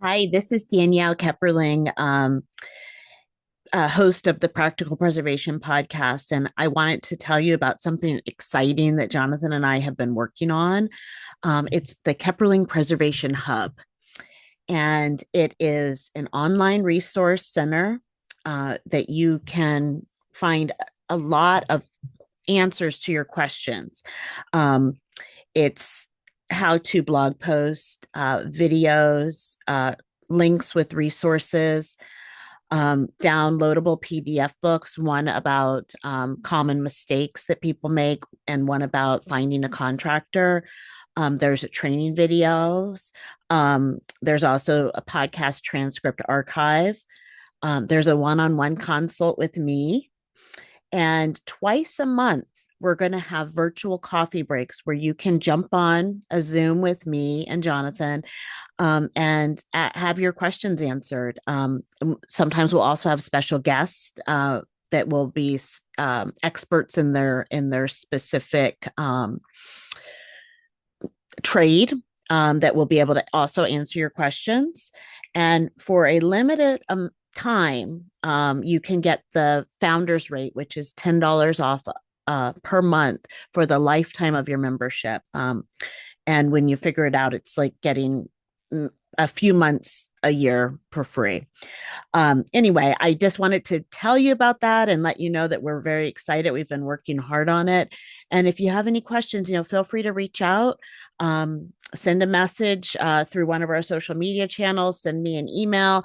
Hi, this is Danielle Kepperling, host of the Practical Preservation Podcast. And I wanted to tell you about something exciting that Jonathan and I have been working on. It's the Kepperling Preservation Hub, and it is an online resource center that you can find a lot of answers to your questions. Um, it's how to blog post, videos, links with resources, downloadable PDF books, one about common mistakes that people make, and one about finding a contractor. There's training videos. There's also a podcast transcript archive. There's a one on one consult with me. And twice a month, we're going to have virtual coffee breaks where you can jump on a Zoom with me and Jonathan, and have your questions answered. Sometimes we'll also have special guests that will be experts in their specific trade, that will be able to also answer your questions. And for a limited time, you can get the founders rate, which is $10 off per month for the lifetime of your membership. And when you figure it out, it's like getting a few months a year for free. Anyway, I just wanted to tell you about that and let you know that we're very excited. We've been working hard on it. And if you have any questions, feel free to reach out. Send a message through one of our social media channels, send me an email,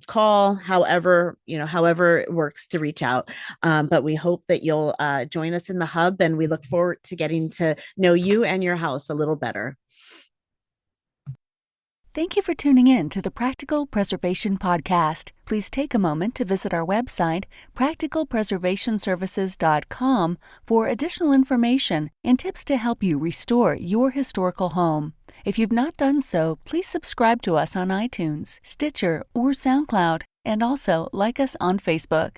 call, however it works to reach out. But we hope that you'll join us in the hub, and we look forward to getting to know you and your house a little better. Thank you for tuning in to the Practical Preservation Podcast. Please take a moment to visit our website, practicalpreservationservices.com, for additional information and tips to help you restore your historical home. If you've not done so, please subscribe to us on iTunes, Stitcher, or SoundCloud, and also like us on Facebook.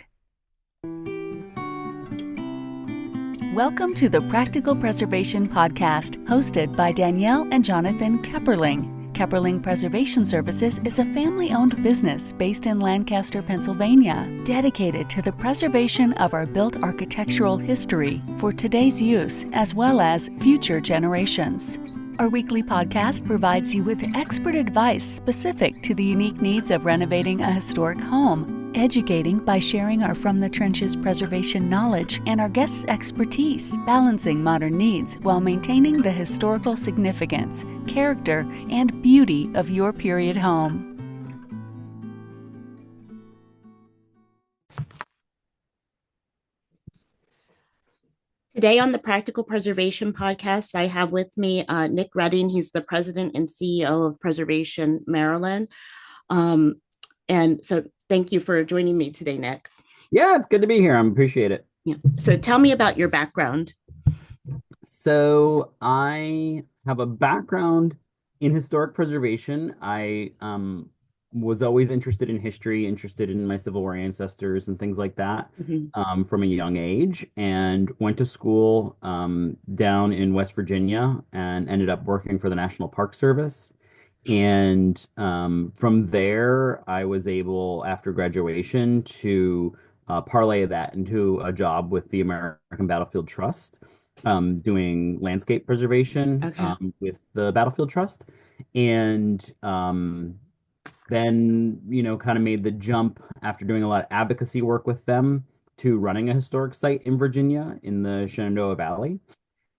Welcome to the Practical Preservation Podcast, hosted by Danielle and Jonathan Kepperling. Kepperling Preservation Services is a family-owned business based in Lancaster, Pennsylvania, dedicated to the preservation of our built architectural history for today's use as well as future generations. Our weekly podcast provides you with expert advice specific to the unique needs of renovating a historic home, educating by sharing our From the Trenches preservation knowledge and our guests' expertise, balancing modern needs while maintaining the historical significance, character, and beauty of your period home. Today on the Practical Preservation Podcast, I have with me Nick Redding. He's the president and CEO of Preservation Maryland. And so thank you for joining me today, Nick. Yeah, it's good to be here. I appreciate it. Yeah. So tell me about your background. So I have a background in historic preservation. I was always interested in history, interested in my Civil War ancestors and things like that, from a young age, and went to school down in West Virginia and ended up working for the National Park Service. And from there, I was able, after graduation, to parlay that into a job with the American Battlefield Trust, doing landscape preservation with the Battlefield Trust. And then, kind of made the jump after doing a lot of advocacy work with them to running a historic site in Virginia in the Shenandoah Valley.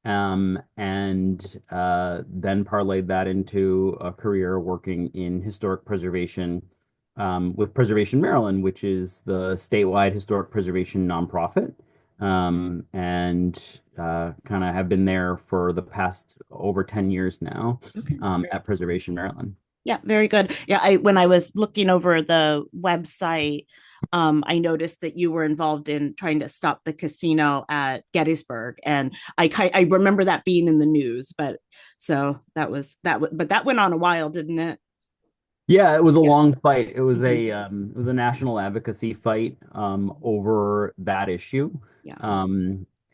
And then parlayed that into a career working in historic preservation with Preservation Maryland, which is the statewide historic preservation nonprofit. And kind of have been there for the past over 10 years now, at Preservation Maryland. Yeah, very good. Yeah, when I was looking over the website, I noticed that you were involved in trying to stop the casino at Gettysburg, and I remember that being in the news. But so that was that. But that went on a while, didn't it? Yeah, it was a long fight. It was a national advocacy fight over that issue. Yeah.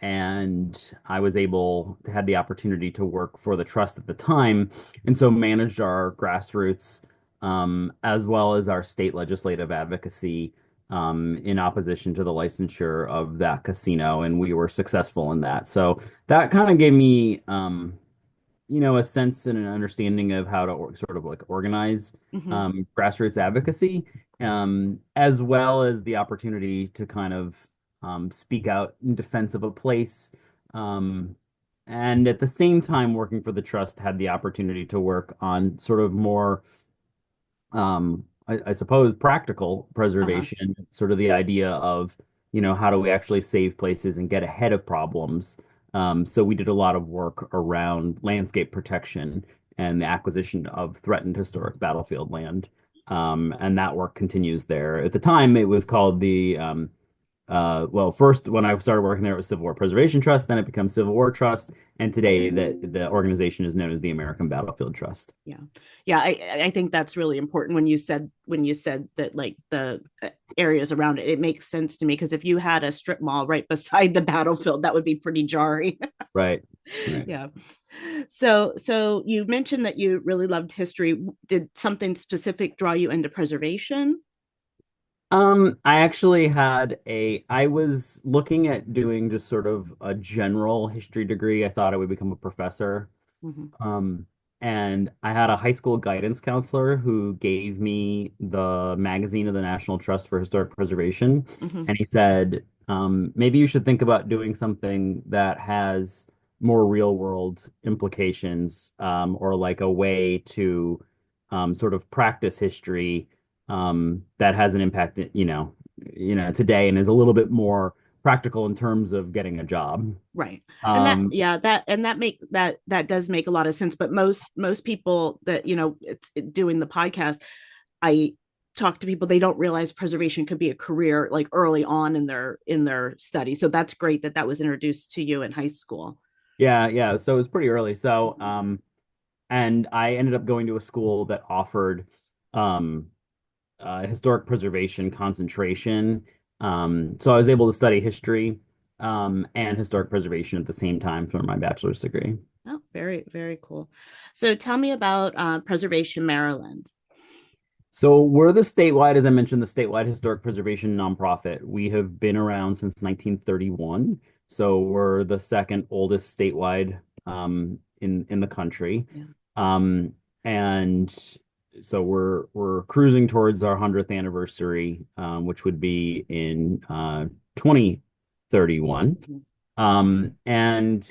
And I was had the opportunity to work for the trust at the time, and so managed our grassroots as well as our state legislative advocacy in opposition to the licensure of that casino, and we were successful in that. So that kind of gave me, a sense and an understanding of how to sort of like organize Hmm. grassroots advocacy, as well as the opportunity to kind of speak out in defense of a place. Um, and at the same time, working for the trust had the opportunity to work on sort of more I suppose practical Uh-huh. preservation, sort of the idea of, how do we actually save places and get ahead of problems. So we did a lot of work around landscape protection and the acquisition of threatened historic battlefield land. And that work continues there. At the time, it was called well, first when I started working there, it was Civil War Preservation Trust, then it becomes Civil War Trust, and today the organization is known as the American Battlefield Trust. Yeah. Yeah, I think that's really important when you said that, like, the areas around it. It makes sense to me because if you had a strip mall right beside the battlefield, that would be pretty jarring. Right. Right. Yeah. So you mentioned that you really loved history. Did something specific draw you into preservation? I actually I was looking at doing just sort of a general history degree. I thought I would become a professor. Hmm. Um, and I had a high school guidance counselor who gave me the magazine of the National Trust for Historic Preservation. Hmm. And he said, maybe you should think about doing something that has more real world implications, or like a way to sort of practice history that has an impact, today and is a little bit more practical in terms of getting a job. Right. And that, Um, yeah, that does make a lot of sense. But most people that, it's doing the podcast, I talk to people, they don't realize preservation could be a career like early on in their study. So that's great that that was introduced to you in high school. yeah, yeah. So it was pretty early. So, and I ended up going to a school that offered um, historic preservation concentration. So I was able to study history and historic preservation at the same time for my bachelor's degree. Oh, very, very cool. So tell me about Preservation Maryland. So we're the statewide, as I mentioned, the statewide historic preservation nonprofit. We have been around since 1931. So we're the second oldest statewide in the country. Yeah. Um, and so we're cruising towards our 100th anniversary, which would be in 2031. Mhm. And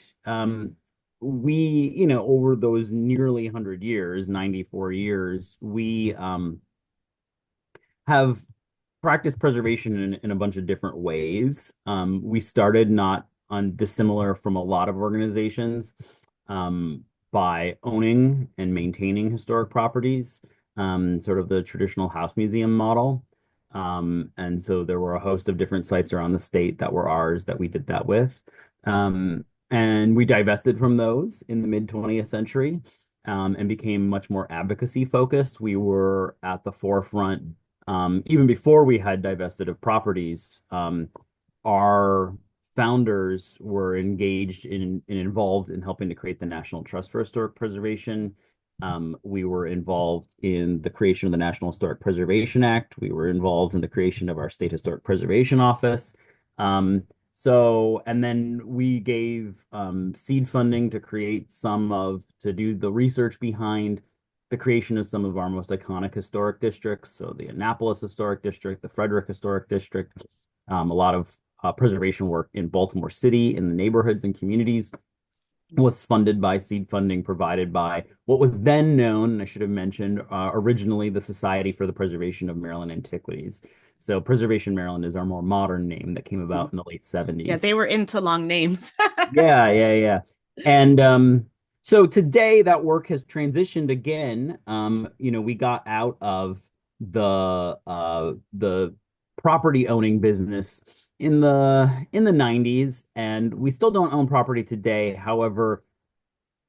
we, over those nearly 100 years, 94 years, we have practiced preservation in a bunch of different ways. We started not dissimilar from a lot of organizations, um, by owning and maintaining historic properties, sort of the traditional house museum model. And so there were a host of different sites around the state that were ours that we did that with. And we divested from those in the mid 20th century, and became much more advocacy focused. We were at the forefront, even before we had divested of properties. Our founders were engaged in and involved in helping to create the National Trust for Historic Preservation. We were involved in the creation of the National Historic Preservation Act. We were involved in the creation of our State Historic Preservation Office. And then we gave seed funding to to do the research behind the creation of some of our most iconic historic districts. So the Annapolis Historic District, the Frederick Historic District, a lot of preservation work in Baltimore City, in the neighborhoods and communities, was funded by seed funding provided by what was then known, I should have mentioned, originally the Society for the Preservation of Maryland Antiquities. So Preservation Maryland is our more modern name that came about in the late Yeah, 70s. they were into long names. Yeah, yeah, yeah. And so today that work has transitioned again. We got out of the property owning business in the 90s, and we still don't own property today. However,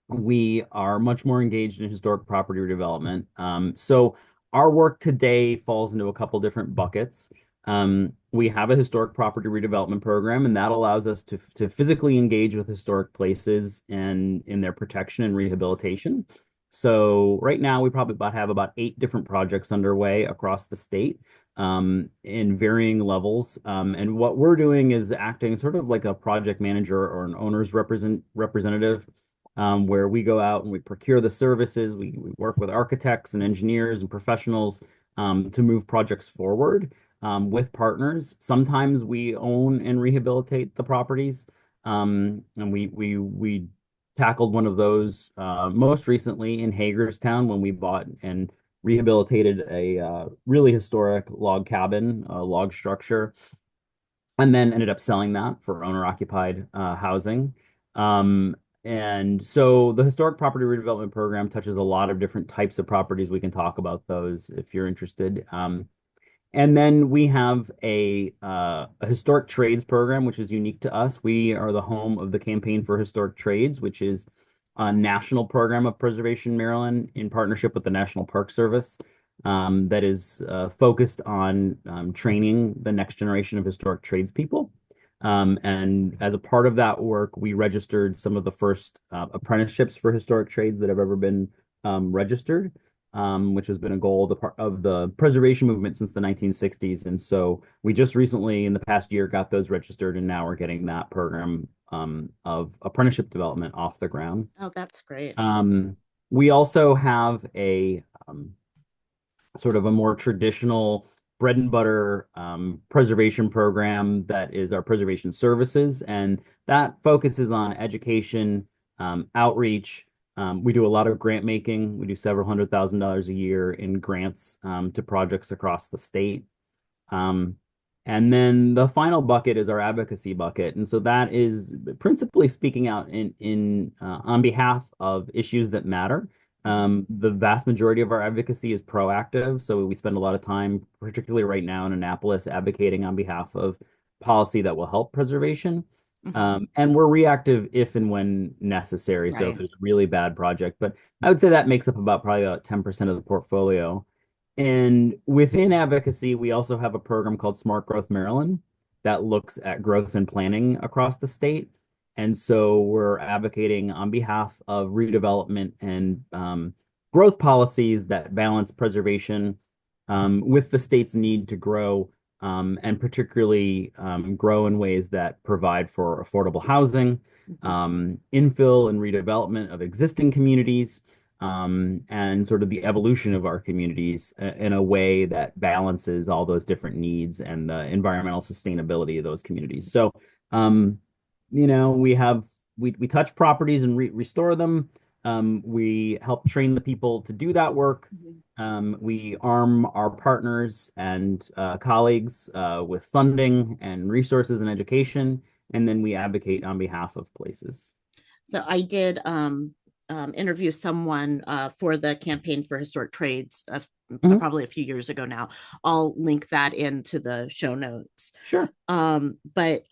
we are much more engaged in historic property redevelopment. So our work today falls into a couple different buckets. We have a historic property redevelopment program, and that allows us to physically engage with historic places and in their protection and rehabilitation. So right now we probably have about 8 different projects underway across the state in varying levels. And what we're doing is acting sort of like a project manager or an owner's representative, where we go out and we procure the services. We work with architects and engineers and professionals to move projects forward with partners. Sometimes we own and rehabilitate the properties. And we tackled one of those most recently in Hagerstown when we bought and rehabilitated a really historic log cabin, log structure, and then ended up selling that for owner-occupied housing. Um, and so the historic property redevelopment program touches a lot of different types of properties. We can talk about those if you're interested. And then we have a historic trades program, which is unique to us. We are the home of the Campaign for Historic Trades, which is a national program of Preservation Maryland in partnership with the National Park Service, that is focused on training the next generation of historic tradespeople. And as a part of that work, we registered some of the first apprenticeships for historic trades that have ever been registered, which has been a goal of the preservation movement since the 1960s. And so we just recently, in the past year, got those registered, and now we're getting that program of apprenticeship development off the ground. Oh, that's great. We also have a sort of a more traditional bread and butter preservation program that is our preservation services, and that focuses on education, outreach. We do a lot of grant making. We do several $100,000 a year in grants to projects across the state. Um, and then the final bucket is our advocacy bucket. And so that is principally speaking out in on behalf of issues that matter. The vast majority of our advocacy is proactive. So we spend a lot of time, particularly right now in Annapolis, advocating on behalf of policy that will help preservation. Mhm. And we're reactive if and when necessary. So if Right. there's a really bad project, but I would say that makes up probably about 10% of the portfolio. And within advocacy, we also have a program called Smart Growth Maryland that looks at growth and planning across the state. And so we're advocating on behalf of redevelopment and growth policies that balance preservation with the state's need to grow, and particularly grow in ways that provide for affordable housing, Mhm. infill and redevelopment of existing communities, and sort of the evolution of our communities in a way that balances all those different needs and the environmental sustainability of those communities. So, um, we touch properties and restore them. We help train the people to do that work. Mhm. We arm our partners and colleagues with funding and resources and education, and then we advocate on behalf of places. So I did interview someone for the Campaign for Historic Trades Mhm. probably a few years ago now. I'll link that into the show notes. Sure. But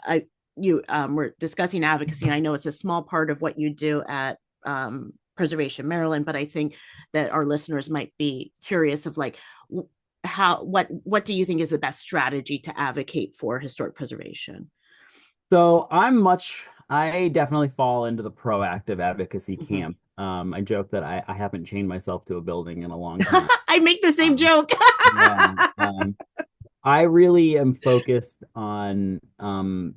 you were discussing advocacy, and I know it's a small part of what you do at Preservation Maryland, but I think that our listeners might be curious of like what do you think is the best strategy to advocate for historic preservation? So I definitely fall into the proactive advocacy Mhm. camp. I joke that I haven't chained myself to a building in a long time. I make the same Um, joke. yeah, I really am focused on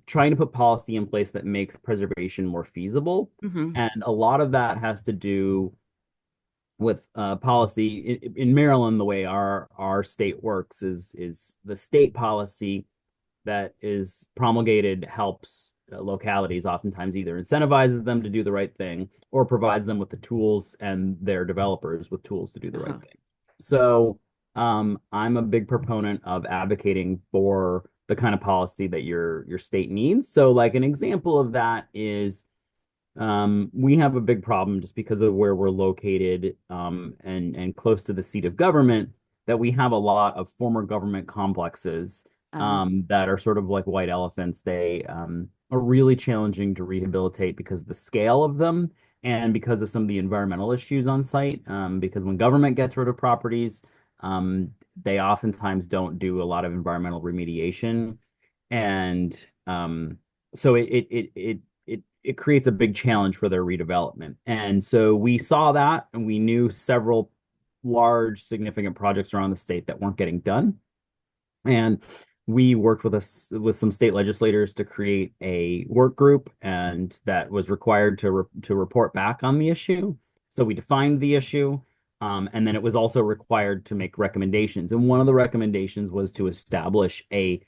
trying to put policy in place that makes preservation more feasible. Mhm. And a lot of that has to do with policy in Maryland. The way our state works is the state policy that is promulgated helps localities, oftentimes either incentivizes them to do the right thing or provides them with the tools and their developers with tools to do the Uh-huh. right thing. So I'm a big proponent of advocating for the kind of policy that your state needs. So like an example of that is we have a big problem just because of where we're located, and close to the seat of government, that we have a lot of former government complexes Uh, that are sort of like white elephants. They are really challenging to rehabilitate because of the scale of them and because of some of the environmental issues on site. Because when government gets rid of properties, they oftentimes don't do a lot of environmental remediation, and so it creates a big challenge for their redevelopment. And so we saw that, and we knew several large, significant projects around the state that weren't getting done. And we worked with us with some state legislators to create a work group, and that was required to report back on the issue. So we defined the issue, and then it was also required to make recommendations. And one of the recommendations was to establish a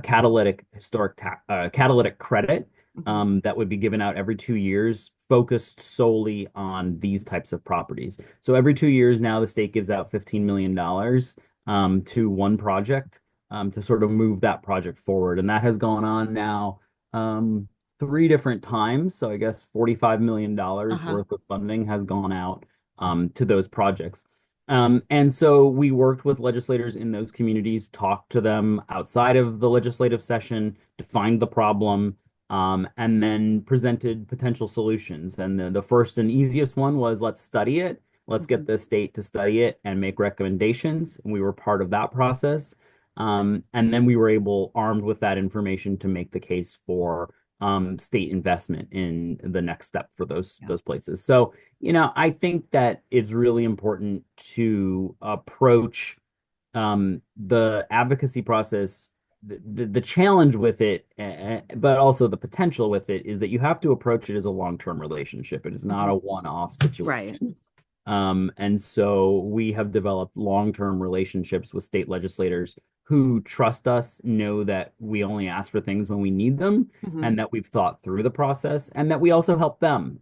catalytic credit Mhm. that would be given out every 2 years, focused solely on these types of properties. So every 2 years now, the state gives out $15 million to one project to sort of move that project forward. And that has gone on now three different times. So I guess $45 million Uh-huh. worth of funding has gone out to those projects. And so we worked with legislators in those communities, talked to them outside of the legislative session, defined the problem, and then presented potential solutions. And the first and easiest one was, let's study it. Let's get Mhm. the state to study it and make recommendations. And we were part of that process. And then we were able, armed with that information, to make the case for state investment in the next step for Yeah. those places. So, I think that it's really important to approach the advocacy process. The challenge with it, but also the potential with it, is that you have to approach it as a long-term relationship. It is not Mhm. a one-off Right. situation. And so we have developed long-term relationships with state legislators who trust us, know that we only ask for things when we need them, Mhm. and that we've thought through the process, and that we also help them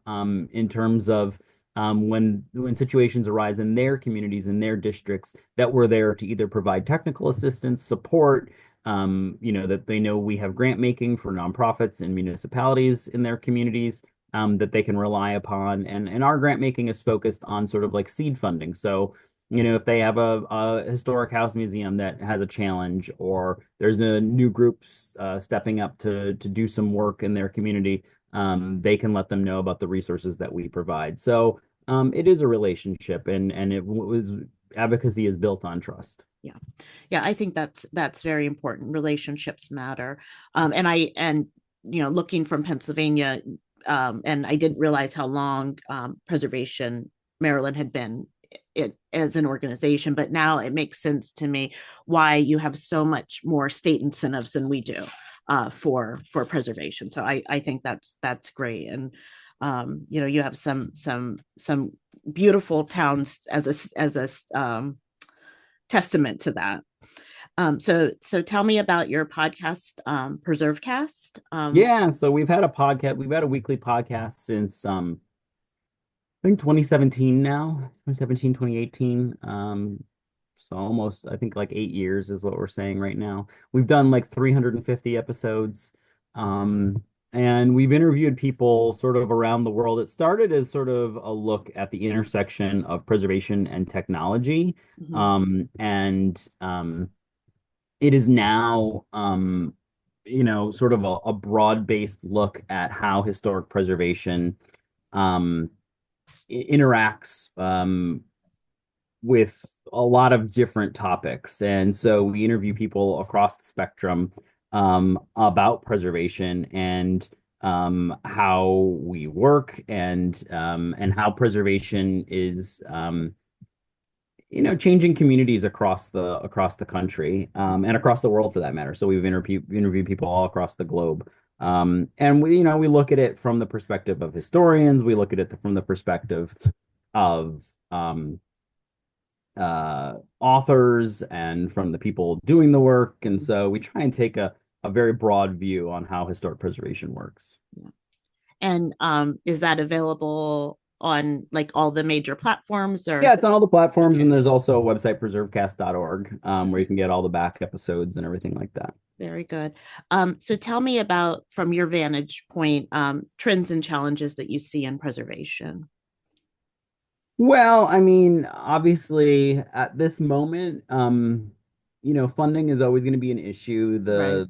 in terms of when situations arise in their communities, in their districts, that we're there to either provide technical assistance, support, that they know we have grant making for nonprofits and municipalities in their communities, that they can rely upon. And our grant making is focused on sort of like seed funding. So, if they have a historic house museum that has a challenge, or there's a new group stepping up to do some work in their community, they can let them know about the resources that we provide. So it is a relationship, and it was advocacy is built on trust. Yeah. Yeah, I think that's very important. Relationships matter. And looking from Pennsylvania, and I didn't realize how long Preservation Maryland had been it as an organization, but now it makes sense to me why you have so much more state incentives than we do for preservation. So I think that's great. And you have some beautiful towns as a testament to that. So tell me about your podcast, PreserveCast. Yeah, so we've had a podcast, we've had a weekly podcast since I think 2017 now, 2017, 2018. So almost, I think, like 8 years is what we're saying right now. We've done like 350 episodes. And we've interviewed people sort of around the world. It started as sort of a look at the intersection of preservation and technology. Mhm. And it is now, sort of a broad-based look at how historic preservation um, interacts with a lot of different topics. And so we interview people across the spectrum about preservation, and how we work, and how preservation is changing communities across the country, and across the world for that matter. So we've interviewed people all across the globe. And we look at it from the perspective of historians. We look at it from the perspective of authors, and from the people doing the work. And so we try and take a very broad view on how historic preservation works. And is that available on like all the major platforms Yeah, or? it's on all the platforms, Okay. and there's also a website, preservecast.org, where you Okay. can get all the back episodes and everything like that. Very good. So tell me about, from your vantage point, trends and challenges that you see in preservation. Well, I mean, obviously, at this moment, funding is always going to be an issue. Right.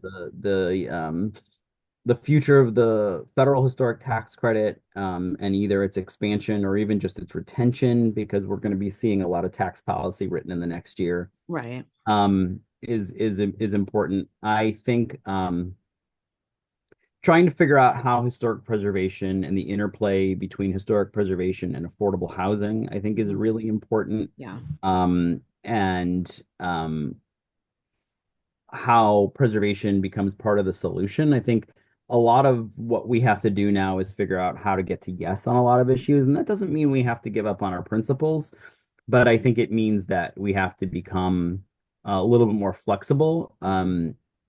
The future of the federal historic tax credit, and either its expansion or even just its retention, because we're going to be seeing a lot of tax policy written in the next year, Right. is important. I think trying to figure out how historic preservation and the interplay between historic preservation and affordable housing, I think, is Mhm. really important. Yeah. And how preservation becomes part of the solution. I think a lot of what we have to do now is figure out how to get to yes on a lot of issues. And that doesn't mean we have to give up on our principles, but I think it means that we have to become a little bit more flexible.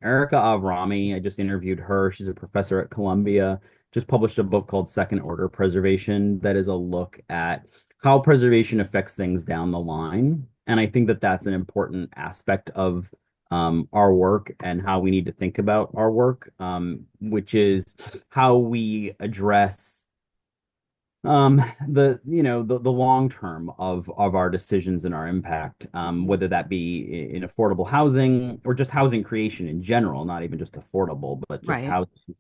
Erica Avrami, I just interviewed her. She's a professor at Columbia, just published a book called Second Order Preservation that is a look at how preservation affects things down the line. And I think that that's an important aspect of our work and how we need to think about our work, which is how we address the long term of our decisions and our impact, Mhm. whether that be in affordable housing or just housing creation in general, not even just affordable, but just Right. housing,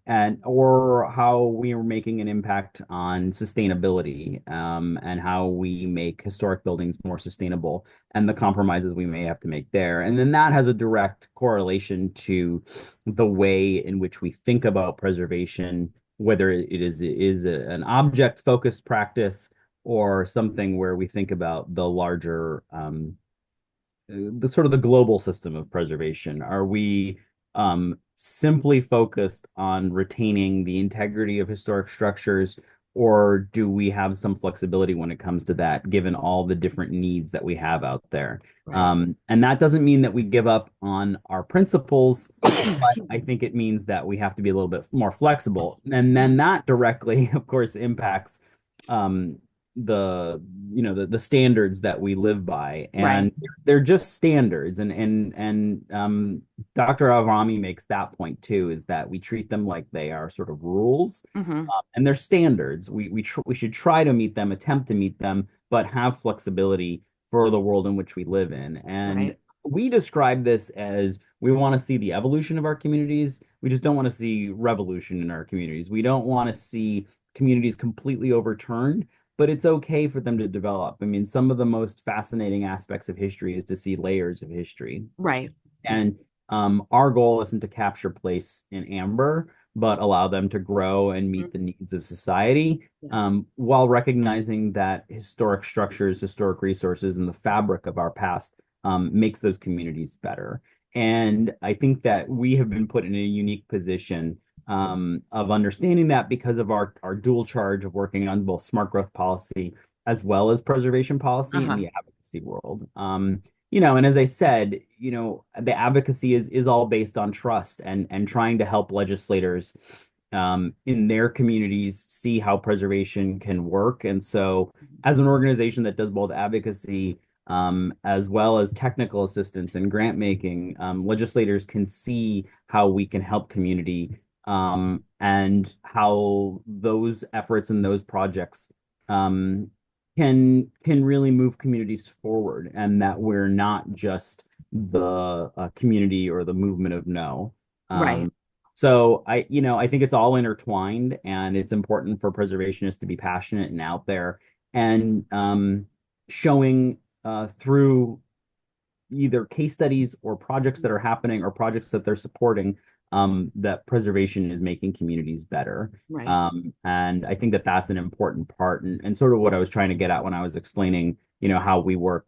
and or how we are making an impact on sustainability, and how we make historic buildings more sustainable and the compromises we may have to make there. And then that has a direct correlation to the way in which we think about preservation, whether an object focused practice or something where we think about the larger the sort of the global system of preservation. Are we simply focused on retaining the integrity of historic structures, or do we have some flexibility when it comes to that, given all the different needs that we have out there? Right. And that doesn't mean that we give up on our principles, but I think it means that we have to be a little bit more flexible. And then that directly, of course, impacts um, the the standards that we live by, Right. and they're just standards. And Dr. Avrami makes that point too, is that we treat them like they are sort of rules, Hmm. and they're standards. We should try to meet them, attempt to meet them, but have flexibility for the world in which we live in. And Right. we describe this as we want to see the evolution of our communities. We just don't want to see revolution in our communities. We don't want to see communities completely overturned, but it's okay for them to develop. I mean, some of the most fascinating aspects of history is to see layers of history. Right. Yeah. And our goal isn't to capture place in amber, but allow them to grow and Mhm. meet the needs of society, Yeah. while recognizing that historic structures, historic resources, and the fabric of our past makes those communities better. And I think that we have been put in a unique position of understanding that because of our dual charge of working on both smart growth policy as well as preservation policy in Uh-huh. the advocacy world. And as I said, the advocacy is all based on trust and trying to help legislators in their communities see how preservation can work. And so, as an organization that does both advocacy as well as technical assistance and grant making, legislators can see how we can help community, and how those efforts and those projects um, can really move communities forward, and that we're not just the community or the movement of no. Right. So I think it's all intertwined, and it's important for preservationists to be passionate and out there and showing through either case studies or projects that are happening or projects that they're supporting, that preservation is making communities better. Right. And I think that that's an important part, and sort of what I was trying to get at when I was explaining, how we work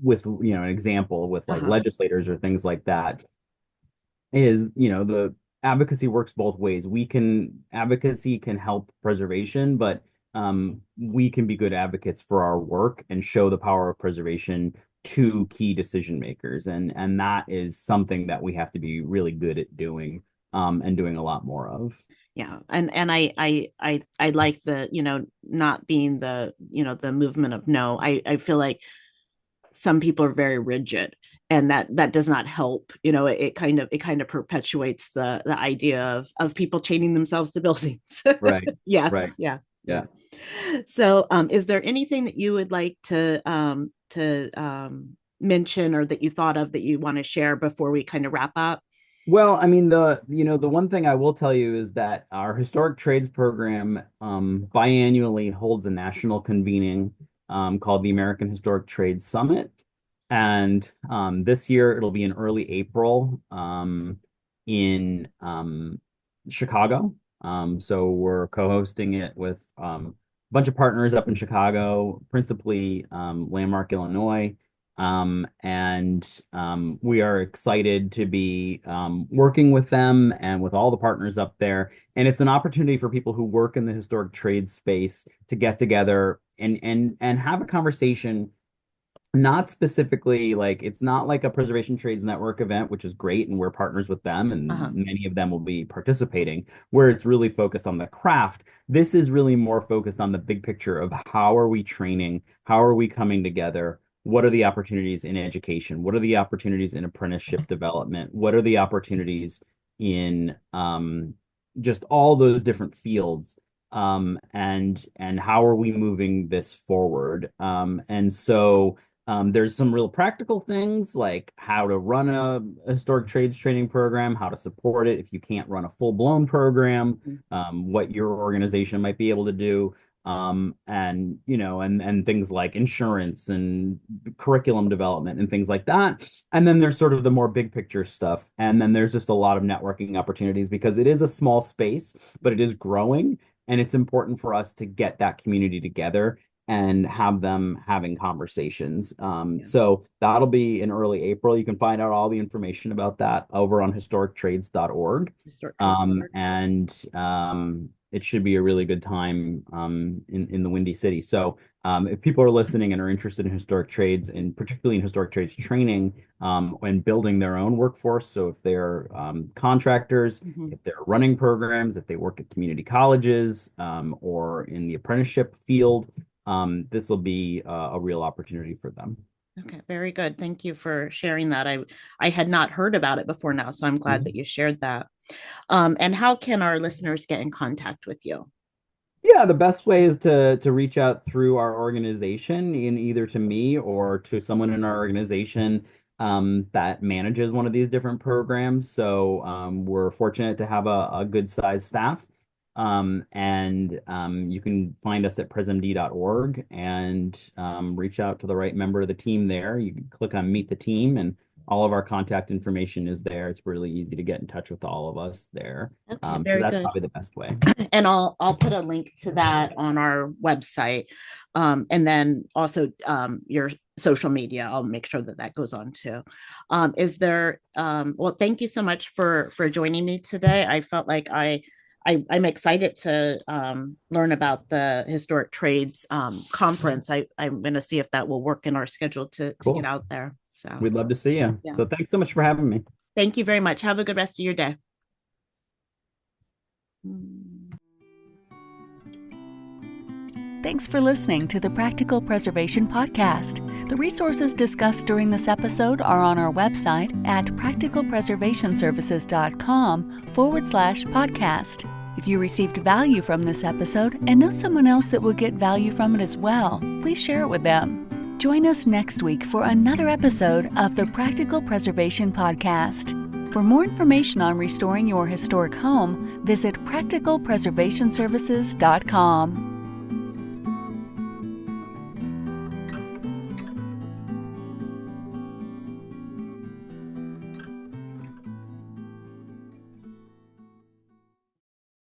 with, an example with like Uh-huh. legislators or things like that is, the advocacy works both ways. Advocacy can help preservation, but we can be good advocates for our work and show the power of preservation to key decision makers. And that is something that we have to be really good at doing, and doing a lot more of. Yeah. And I like the, not being the, the movement of no. I feel like some people are very rigid, and that does not help. It kind of perpetuates the idea of people chaining themselves to buildings. Right, right. Yes. Yeah. Yeah. Yeah. So is there anything that you would like to mention, or that you thought of, that you want to share before we kind of wrap up? Well, I mean, the one thing I will tell you is that our historic trades program biannually holds a national convening called the American Historic Trades Summit. And this year it'll be in early April, in Chicago. So we're co-hosting it with a bunch of partners up in Chicago, principally Landmark, Illinois. And we are excited to be working with them and with all the partners up there. And it's an opportunity for people who work in the historic trade space to get together and have a conversation, not specifically like it's not like a Preservation Trades Network event, which is great, and we're partners with them, and Uh-huh. many of them will be participating, where it's really focused on the craft. This is really more focused on the big picture of how are we training, how are we coming together, what are the opportunities in education, what are the opportunities in apprenticeship development, what are the opportunities in just all those different fields. And how are we moving this forward? And so there's some real practical things like how to run a historic trades training program, how to support it if you can't run a full-blown program, Mhm. what your organization might be able to do, and and things like insurance and curriculum development and things like that. And then there's sort of the more big picture stuff, and then there's just a lot of networking opportunities because it is a small space, but it is growing, and it's important for us to get that community together and have them having conversations. Yeah. So that'll be in early April. You can find out all the information about that over on historictrades.org. Historic trades network. It should be a really good time in the Windy City. So if people are listening and are interested in historic trades, and particularly in historic trades training and building their own workforce, so if they're contractors, Mhm. if they're running programs, if they work at community colleges or in the apprenticeship field, this will be a real opportunity for them. Okay, very good. Thank you for sharing that. I had not heard about it before now, so I'm glad that Mhm. you shared that. And how can our listeners get in contact with you? Yeah, the best way is to reach out through our organization, in either to me or to someone in our organization that manages one of these different programs. So we're fortunate to have a good sized staff. And you can find us at presmd.org and reach out to the right member of the team there. You can click on Meet the Team, and all of our contact information is there. It's really easy to get in touch with all of us there. Okay, So very that's good. probably the best way. And I'll put a link to that on our website, and then also your social media. I'll make sure that that goes on too. Is there? Well, thank you so much for joining me today. I felt like I'm excited to learn about the historic trades conference. I'm going to see if that will work in our schedule to get Cool. out there. So We'd love to see you. yeah, So thanks so much for having me. thank you very much. Have a good rest of your day. Thanks for listening to the Practical Preservation Podcast. The resources discussed during this episode are on our website at practicalpreservationservices.com/podcast. If you received value from this episode and know someone else that will get value from it as well, please share it with them. Join us next week for another episode of the Practical Preservation Podcast. For more information on restoring your historic home, visit practicalpreservationservices.com.